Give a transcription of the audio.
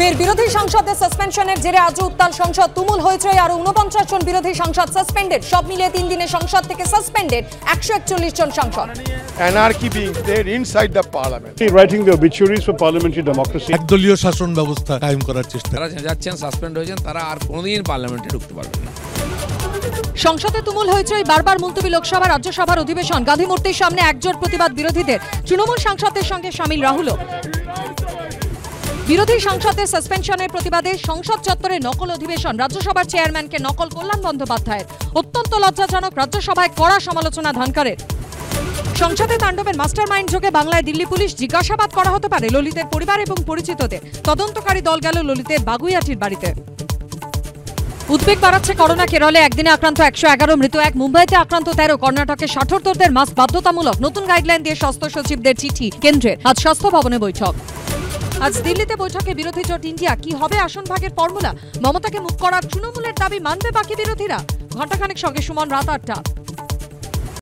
ফের বিরোধী সাংসদদের সাসপেনশনের জেরে আজও উত্তাল সংসদ, তুমুল হয়েছে। আর 49 জন বিরোধী সাংসদ সাসপেন্ডেড। সব মিলিয়ে 3 দিনে সংসদ থেকে সাসপেন্ডেড 141 জন সাংসদ। Anarchy being there inside the parliament. Writing the obituaries for parliamentary democracy. একদলীয় শাসন ব্যবস্থা কায়েম করার চেষ্টা। তারা যাচ্ছেন, সাসপেন্ড হয়েছেন, তারা আর কোনোদিন পার্লামেন্টে ঢুকতে পারবেন না। সংসদে তুমুল হয়েছে। বারবার মুলতবি লোকসভা রাজ্যসভার অধিবেশন। গান্ধী মূর্তির সামনে একজোট প্রতিবাদ বিরোধীদের। তৃণমূল সাংসদদের সঙ্গে শামিল রাহুলও। বিরোধী সাংসদদের সাসপেনশনের প্রতিবাদে সংসদ চত্বরে নকল অধিবেশন। রাজ্যসভার চেয়ারম্যানকে নকল কল্যাণ বন্দ্যোপাধ্যায়ের। অত্যন্ত লজ্জাজনক। রাজ্যসভায় কড়া সমালোচনা ধনকরের। সংসদে তাণ্ডবের মাস্টারমাইন্ড যোগে বাংলায় দিল্লি পুলিশ। জিজ্ঞাসাবাদ করা হতে পারে ললিতের পরিবার এবং পরিচিতদের। তদন্তকারী দল গেল ললিতের বাগুইয়াটির বাড়িতে। উদ্বেগ বাড়াচ্ছে করোনা। কেরলে একদিনে আক্রান্ত 111, মৃত 1। মুম্বাইতে আক্রান্ত 13। কর্ণাটকে ষাটোর্ধ্বদের মাস্ক বাধ্যতামূলক। নতুন গাইডলাইন দিয়ে স্বাস্থ্য সচিবদের চিঠি কেন্দ্রের। আজ স্বাস্থ্য ভবনে বৈঠক। আজ দিল্লিতে বৈঠকে বিরোধী জোট ইন্ডিয়া। কি হবে আসন ভাগের ফর্মুলা? মমতাকে মুখ করার তৃণমূলের দাবি মানবে বাকি বিরোধীরা? ঘণ্টাখানেক সঙ্গে সুমন, রাত 8টা।